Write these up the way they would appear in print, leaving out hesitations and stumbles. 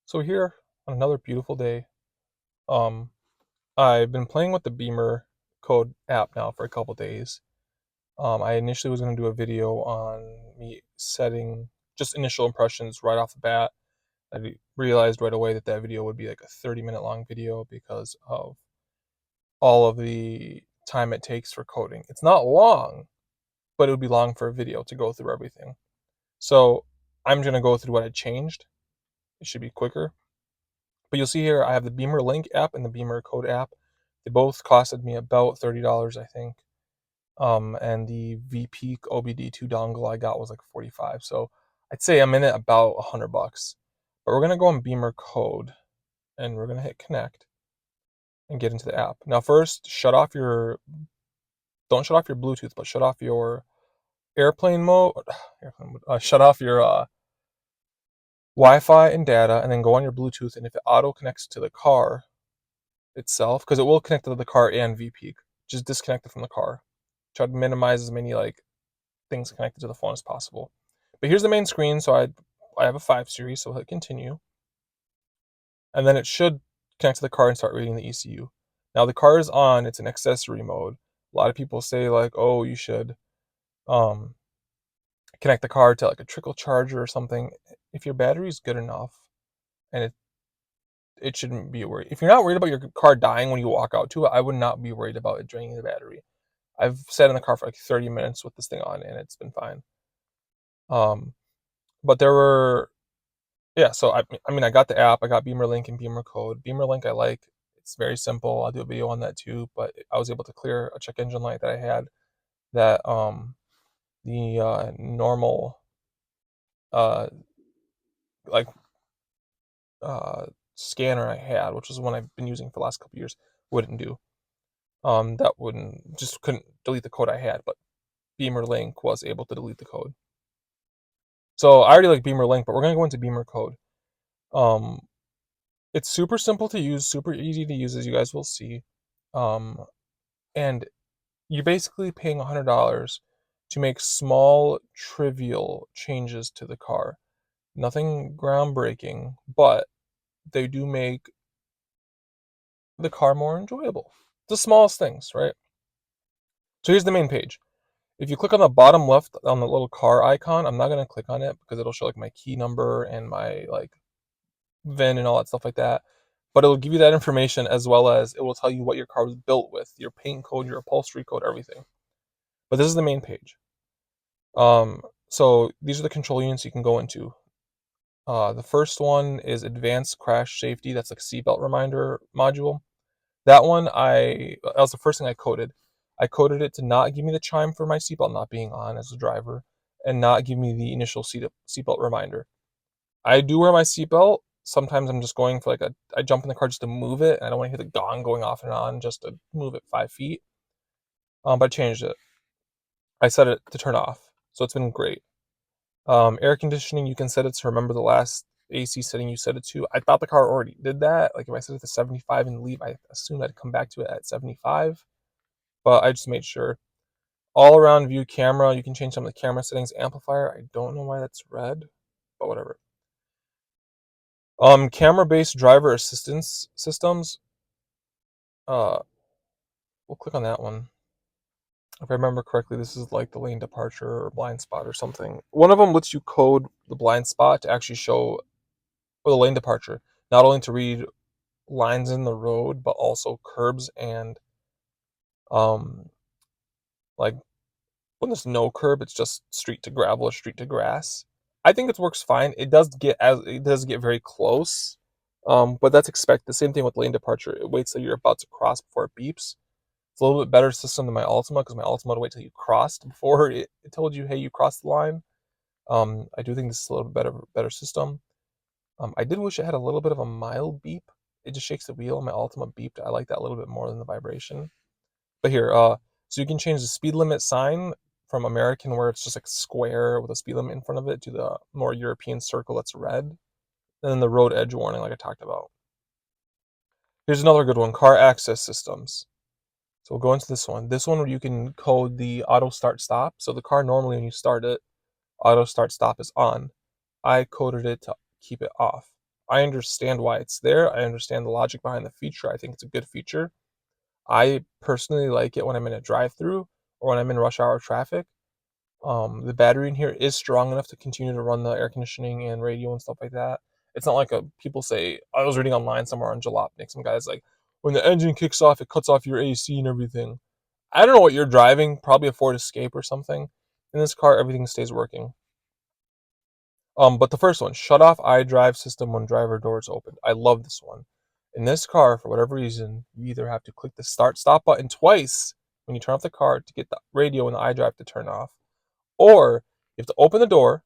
So here on another beautiful day, um, I've been playing with the Bimmercode app now for a couple days. I initially was going to do a video on me setting just initial impressions right off the bat. I realized right away that that video would be like a 30-minute long video because of all of the time it takes for coding. It's not long, but it would be long for a video to go through everything. So I'm going to go through what I changed. It should be quicker. But you'll see here I have the Beamer Link app and the Bimmercode app. They both costed me about $30, I think. And the VP OBD2 dongle I got was like 45. So I'd say I'm in it about $100. But we're gonna go on Bimmercode and we're gonna hit connect and get into the app. Now first, don't shut off your Bluetooth, but shut off your airplane mode. Shut off your Wi-Fi and data, and then go on your Bluetooth. And if it auto connects to the car itself, because it will connect to the car and VP, just disconnect it from the car. Try to minimize as many like things connected to the phone as possible. But here's the main screen. So I have a 5 series, so hit continue, and then it should connect to the car and start reading the ECU. Now the car is on; it's an accessory mode. A lot of people say like, oh, you should um, connect the car to like a trickle charger or something. If your battery is good enough, and it shouldn't be a worry. If you're not worried about your car dying when you walk out to it, I would not be worried about it draining the battery. I've sat in the car for like 30 minutes with this thing on, and it's been fine. But there were, yeah. So I got the app. I got Beamer Link and Bimmercode. Beamer Link I like. It's very simple. I'll do a video on that too. But I was able to clear a check engine light that I had. That the normal uh like scanner I had, which is one I've been using for the last couple years, wouldn't do. That wouldn't just couldn't delete the code I had, but Beamer Link was able to delete the code. So I already like Beamer Link, but we're gonna go into Bimmercode. Um, it's super simple to use, super easy to use, as you guys will see. Um, and you're basically paying $100 to make small, trivial changes to the car. Nothing groundbreaking, but they do make the car more enjoyable. The smallest things, right? So here's the main page. If you click on the bottom left on the little car icon, I'm not gonna click on it because it'll show like my key number and my like VIN and all that stuff like that. But it'll give you that information as well as it will tell you what your car was built with, your paint code, your upholstery code, everything. But this is the main page. So these are the control units you can go into. The first one is advanced crash safety. That's like seatbelt reminder module. That was the first thing I coded. I coded it to not give me the chime for my seatbelt not being on as a driver, and not give me the initial seatbelt reminder. I do wear my seatbelt. Sometimes I'm just going for I jump in the car just to move it, and I don't want to hear the gong going off and on just to move it 5 feet. But I changed it. I set it to turn off, so it's been great. Air conditioning, you can set it to remember the last AC setting you set it to. I thought the car already did that. Like if I set it to 75 and leave, I assumed I'd come back to it at 75, but I just made sure. All around view camera, you can change some of the camera settings. Amplifier, I don't know why that's red, but whatever. Camera-based driver assistance systems. Uh, we'll click on that one. If I remember correctly, this is like the lane departure or blind spot or something. One of them lets you code the blind spot to actually show the lane departure, not only to read lines in the road, but also curbs and um like when there's no curb, it's just street to gravel or street to grass. I think it works fine. It does get very close, but that's expected. The same thing with lane departure. It waits till you're about to cross before it beeps. It's a little bit better system than my Altima because my Altima would wait till you crossed before it told you, hey, you crossed the line. I do think this is a little bit better system. I did wish it had a little bit of a mild beep. It just shakes the wheel. My Altima beeped. I like that a little bit more than the vibration. But here, so you can change the speed limit sign from American, where it's just like square with a speed limit in front of it, to the more European circle that's red. And then the road edge warning, like I talked about. Here's another good one, car access systems. So we'll go into this one. This one where you can code the auto start stop. So the car normally when you start it, auto start stop is on. I coded it to keep it off. I understand why it's there. I understand the logic behind the feature. I think it's a good feature. I personally like it when I'm in a drive-through or when I'm in rush hour traffic. The battery in here is strong enough to continue to run the air conditioning and radio and stuff like that. It's not like people say. I was reading online somewhere on Jalopnik. Some guy's like, when the engine kicks off, it cuts off your AC and everything. I don't know what you're driving. Probably a Ford Escape or something. In this car, everything stays working. But the first one, shut off iDrive system when driver door is opened. I love this one. In this car, for whatever reason, you either have to click the start stop button twice when you turn off the car to get the radio and the iDrive to turn off, or you have to open the door,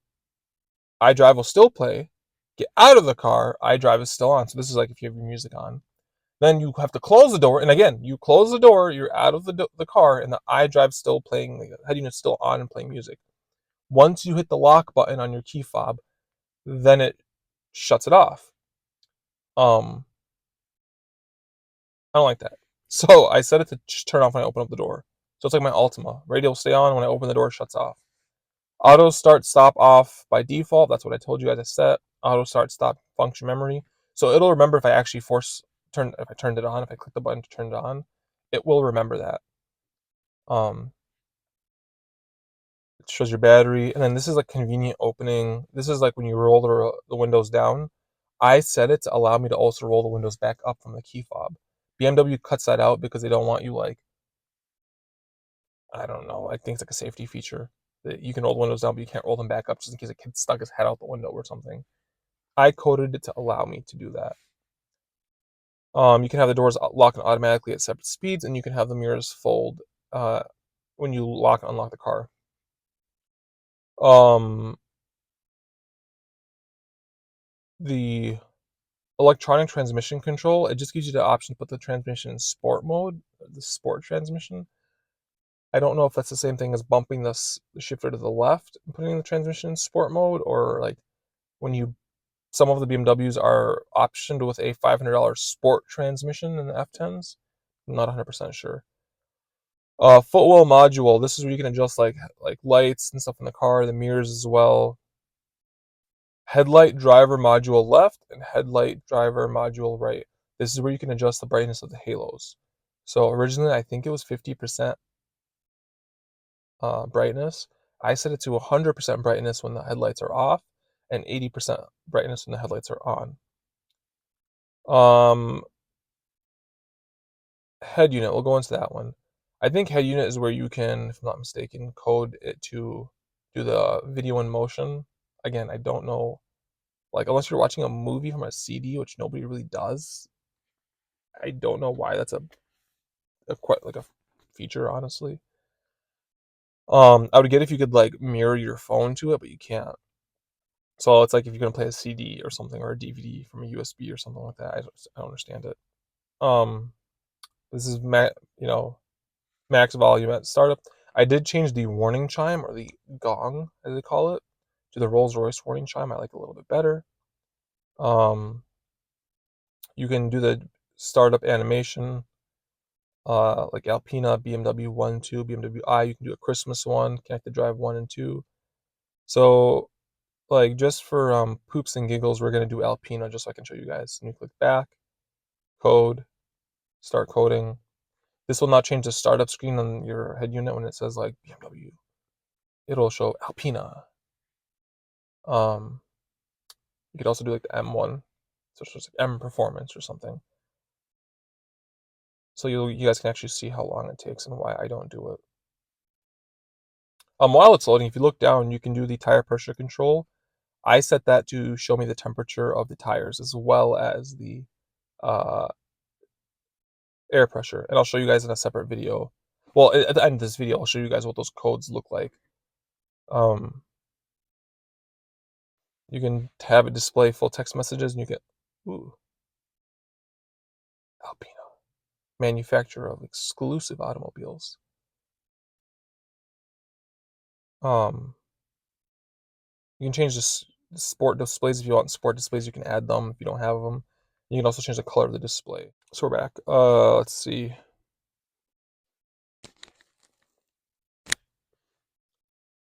iDrive will still play, get out of the car, iDrive is still on. So this is like if you have your music on. Then you have to close the door, and again, you close the door, you're out of the car, and the iDrive's still playing, the head unit's still on and playing music. Once you hit the lock button on your key fob, then it shuts it off. I don't like that. So I set it to just turn off when I open up the door. So it's like my Altima. Radio will stay on when I open the door, it shuts off. Auto start stop off by default. That's what I told you guys to set. Auto start stop function memory. So it'll remember if I actually if I turned it on, if I click the button to turn it on, it will remember that. Um, it shows your battery, and then this is like convenient opening. This is like when you roll the windows down. I set it to allow me to also roll the windows back up from the key fob. BMW cuts that out because they don't want you like, I don't know. I think it's like a safety feature that you can roll the windows down, but you can't roll them back up just in case a kid stuck his head out the window or something. I coded it to allow me to do that. You can have the doors locking automatically at separate speeds, and you can have the mirrors fold when you lock and unlock the car. The electronic transmission control, it just gives you the option to put the transmission in sport mode, the sport transmission. I don't know if that's the same thing as bumping the shifter to the left and putting the transmission in sport mode, or like when you some of the BMWs are optioned with a $500 sport transmission in the F10s. I'm not 100% sure. Footwell module. This is where you can adjust like lights and stuff in the car, the mirrors as well. Headlight driver module left and headlight driver module right. This is where you can adjust the brightness of the halos. So originally, I think it was 50% brightness. I set it to 100% brightness when the headlights are off, and 80% brightness when the headlights are on. Head unit, we'll go into that one. I think head unit is where you can, if I'm not mistaken, code it to do the video in motion. Again, I don't know, like unless you're watching a movie from a CD, which nobody really does. I don't know why that's a quite like a feature, honestly. I would get if you could like mirror your phone to it, but you can't. So it's like if you're gonna play a CD or something or a DVD from a USB or something like that. I don't understand it. Um, this is max volume at startup. I did change the warning chime, or the gong as they call it, to the Rolls Royce warning chime. I like it a little bit better. You can do the startup animation, like Alpina, BMW 1, 2, BMW I. You can do a Christmas one, connected drive 1 and 2. So, like, just for poops and giggles, we're going to do Alpina just so I can show you guys. And you click back, code, start coding. This will not change the startup screen on your head unit when it says like BMW. It'll show Alpina. You could also do like the M1, so it's just like M performance or something. So you guys can actually see how long it takes and why I don't do it. While it's loading, if you look down, you can do the tire pressure control. I set that to show me the temperature of the tires as well as the uh, air pressure, and I'll show you guys in a separate video. Well, at the end of this video, I'll show you guys what those codes look like. You can have it display full text messages, and you get Alpina, manufacturer of exclusive automobiles. You can change the sport displays if you want sport displays. You can add them if you don't have them. You can also change the color of the display. So we're back. Let's see.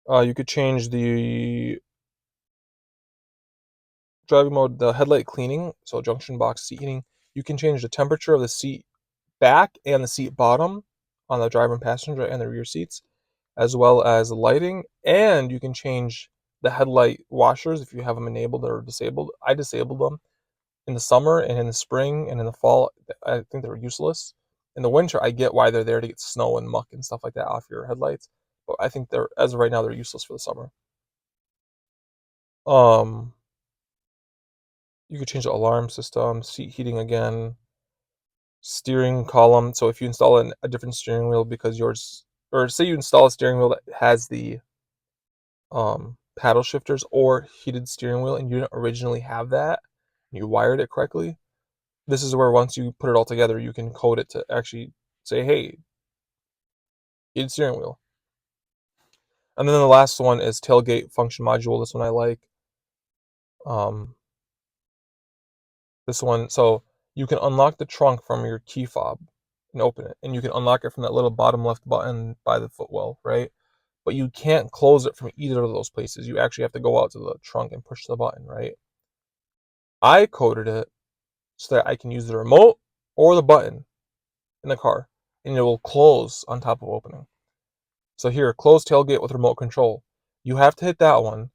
You could change the driving mode, the headlight cleaning, so junction box seat heating, you can change the temperature of the seat back and the seat bottom on the driver and passenger and the rear seats, as well as the lighting, and you can change the headlight washers if you have them enabled or disabled. I disabled them in the summer, and in the spring and in the fall I think they're useless. In the winter I get why they're there, to get snow and muck and stuff like that off your headlights, but I think they're, as of right now, they're useless for the summer. um you could change the alarm system, seat heating again, steering column. So if you install a different steering wheel because yours, or say you install a steering wheel that has the paddle shifters or heated steering wheel, and you didn't originally have that, and you wired it correctly, this is where once you put it all together, you can code it to actually say, hey, heated steering wheel. And then the last one is tailgate function module. This one I like. Um, this one, so you can unlock the trunk from your key fob and open it, and you can unlock it from that little bottom left button by the footwell, right? But you can't close it from either of those places. You actually have to go out to the trunk and push the button, right? I coded it so that I can use the remote or the button in the car, and it will close on top of opening. So here, close tailgate with remote control. You have to hit that one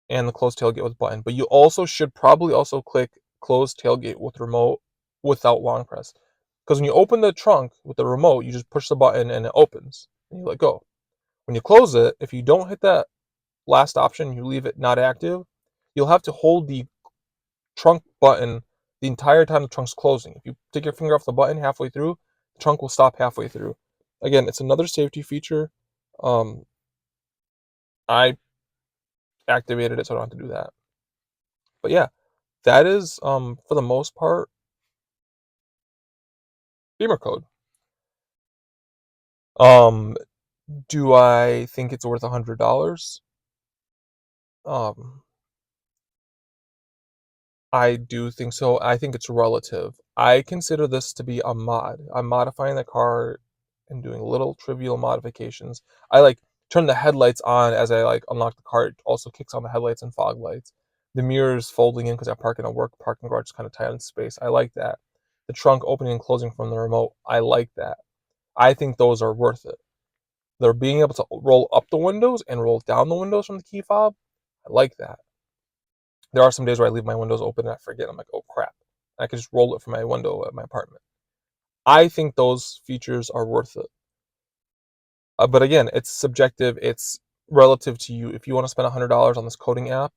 and the close tailgate with button, but you also should probably also click close tailgate with remote without long press. Because when you open the trunk with the remote, you just push the button and it opens, and you let go. When you close it, if you don't hit that last option, you leave it not active, you'll have to hold the trunk button the entire time the trunk's closing. If you take your finger off the button halfway through, the trunk will stop halfway through. Again, it's another safety feature. I activated it so I don't have to do that. But yeah, that is for the most part Bimmercode. Um, do I think it's worth $100? Um, I do think so. I think it's relative. I consider this to be a mod. I'm modifying the car and doing little trivial modifications. I like turn the headlights on as I like unlock the car. It also kicks on the headlights and fog lights. The mirrors folding in because I park in a work parking garage, kind of tight in space. I like that. The trunk opening and closing from the remote. I like that. I think those are worth it. They're being able to roll up the windows and roll down the windows from the key fob. I like that. There are some days where I leave my windows open and I forget. I'm like, oh crap. I could just roll it from my window at my apartment. I think those features are worth it. But again, it's subjective. It's relative to you. If you want to spend $100 on this coding app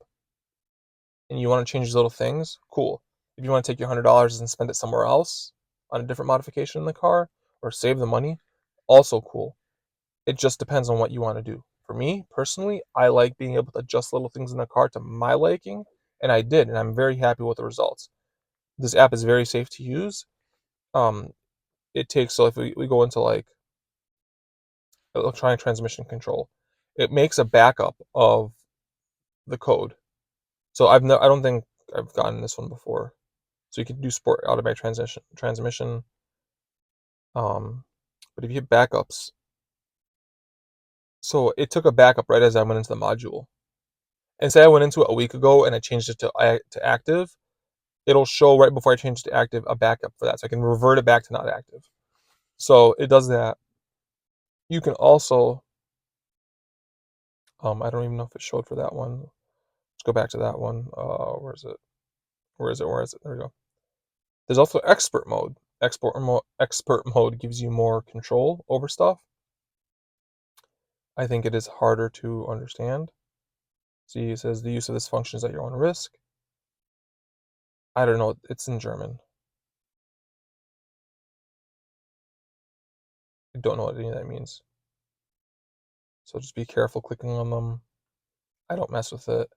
and you want to change these little things, cool. If you want to take your $100 and spend it somewhere else on a different modification in the car or save the money, also cool. It just depends on what you want to do. For me personally, I like being able to adjust little things in the car to my liking, and I did, and I'm very happy with the results. This app is very safe to use. Um, it takes, so if we go into like electronic transmission control, it makes a backup of the code. So I don't think I've gotten this one before. So you can do sport automatic transmission. But if you hit backups, so it took a backup right as I went into the module. And say I went into it a week ago and I changed it to active, it'll show right before I change it to active a backup for that. So I can revert it back to not active. So it does that. You can also, I don't even know if it showed for that one. Let's go back to that one. Where is it? Where is it? Where is it? There we go. There's also expert mode. Expert mode gives you more control over stuff. I think it is harder to understand. See, it says the use of this function is at your own risk. I don't know. It's in German. I don't know what any of that means. So just be careful clicking on them. I don't mess with it.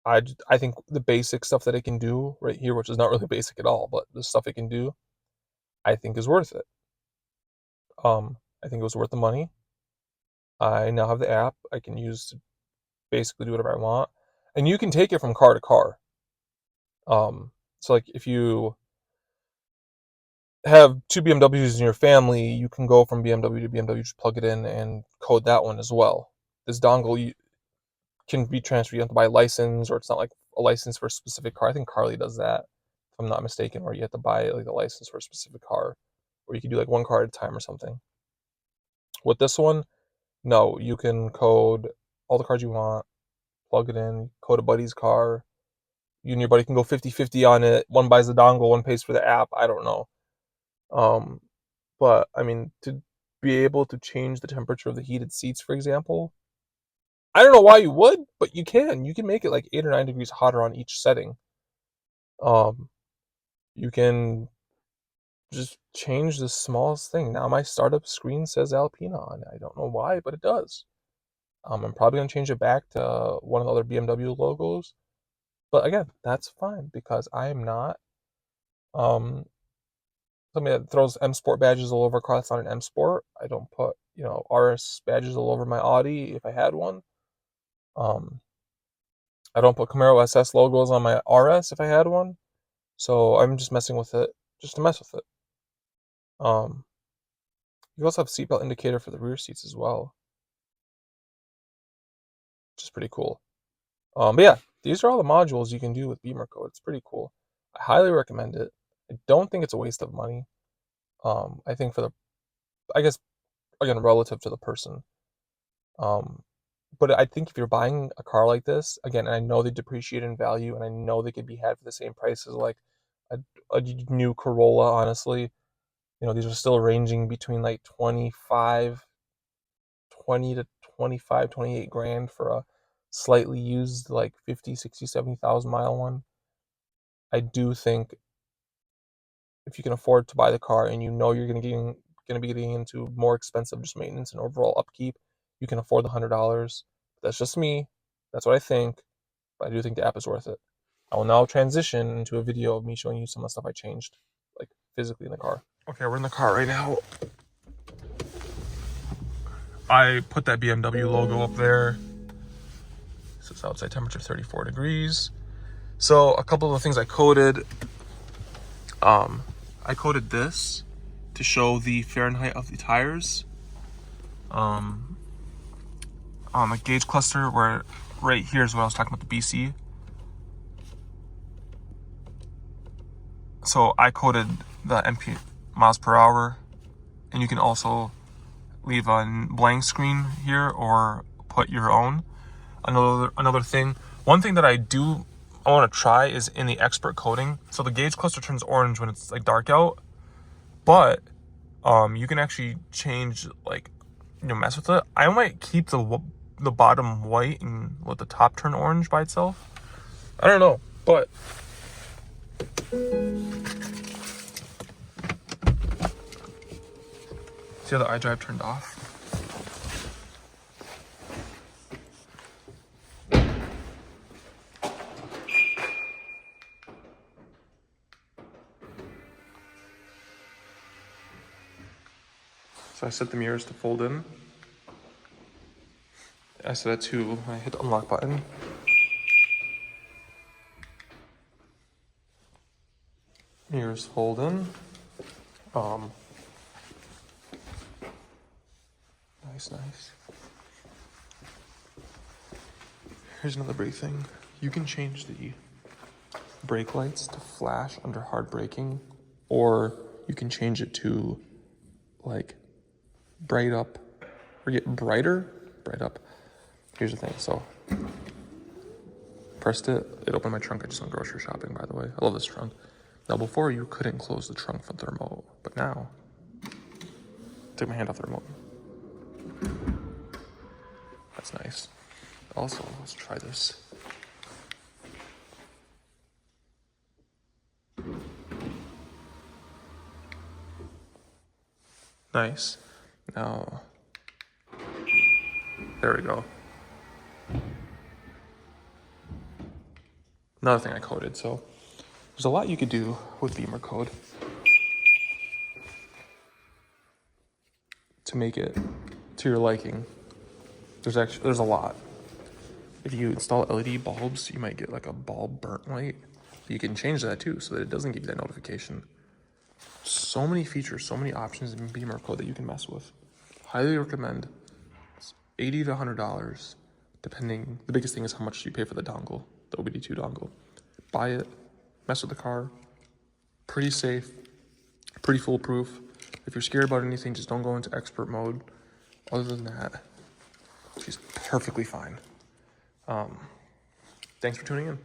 I think the basic stuff that it can do right here, which is not really basic at all, but the stuff it can do, I think is worth it. I think it was worth the money. I now have the app I can use to basically do whatever I want, and you can take it from car to car. So like if you have two BMWs in your family, you can go from BMW to BMW, just plug it in and code that one as well. This dongle can be transferred. You have to buy a license, or it's not like a license for a specific car. I think Carly does that, if I'm not mistaken, where you have to buy like a license for a specific car, or you can do like one car at a time or something. With this one, no, you can code all the cars you want, plug it in, code a buddy's car. You and your buddy can go 50-50 on it. One buys the dongle, one pays for the app. I don't know. But I mean, to be able to change the temperature of the heated seats, for example, I don't know why you would, but you can. You can make it like 8 or 9 degrees hotter on each setting. You can just change the smallest thing. Now my startup screen says Alpina on it. I don't know why, but it does. I'm probably gonna change it back to one of the other BMW logos. But again, that's fine because I am not somebody that throws M Sport badges all over a car that's not an M Sport. I don't put, RS badges all over my Audi if I had one. Um, I don't put Camaro SS logos on my RS if I had one. So I'm just messing with it just to mess with it. You also have seatbelt indicator for the rear seats as well, which is pretty cool. But yeah, these are all the modules you can do with Bimmercode. It's pretty cool. I highly recommend it. I don't think it's a waste of money. I think I guess, again, relative to the person. But I think if you're buying a car like this, again, and I know they depreciate in value, and I know they could be had for the same price as like a new Corolla, honestly. These are still ranging between like 20 to 25, 28 grand for a slightly used like 50, 60, 70,000 mile one. I do think if you can afford to buy the car and you're going to be getting into more expensive just maintenance and overall upkeep, you can afford the $100. That's just me. That's what I think. But I do think the app is worth it. I will now transition into a video of me showing you some of the stuff I changed, like physically in the car. Okay, we're in the car right now. I put that BMW logo up there. This is outside temperature 34 degrees. So a couple of the things I coded. I coded this to show the Fahrenheit of the tires. On the gauge cluster, where right here is what I was talking about, the BC. So I coded the MP miles per hour, and you can also leave a blank screen here or put your own. Another thing, one thing that I want to try is in the expert coding. So the gauge cluster turns orange when it's like dark out, but you can actually change, like, mess with it. I might keep the bottom white and let the top turn orange by itself. I don't know, but see how the iDrive turned off? So I set the mirrors to fold in. I set it to, I hit the unlock button. Mirrors fold in. Nice. Here's another brake thing. You can change the brake lights to flash under hard braking, or you can change it to like bright up or get bright up. Here's the thing. So pressed it opened my trunk. I just went grocery shopping, by the way. I love this trunk. Now before, you couldn't close the trunk from the remote, but now take my hand off the remote. That's nice. Also, let's try this. Nice. Now, there we go. Another thing I coded. So there's a lot you could do with Bimmercode to make it to your liking. There's a lot. If you install LED bulbs, you might get like a bulb burnt light. You can change that too, so that it doesn't give you that notification. So many features, so many options in Bimmercode that you can mess with. Highly recommend. It's $80 to $100, depending. The biggest thing is how much you pay for the dongle. the OBD2 dongle. Buy it, mess with the car. Pretty safe, pretty foolproof. If you're scared about anything, just don't go into expert mode. Other than that, she's perfectly fine. Thanks for tuning in.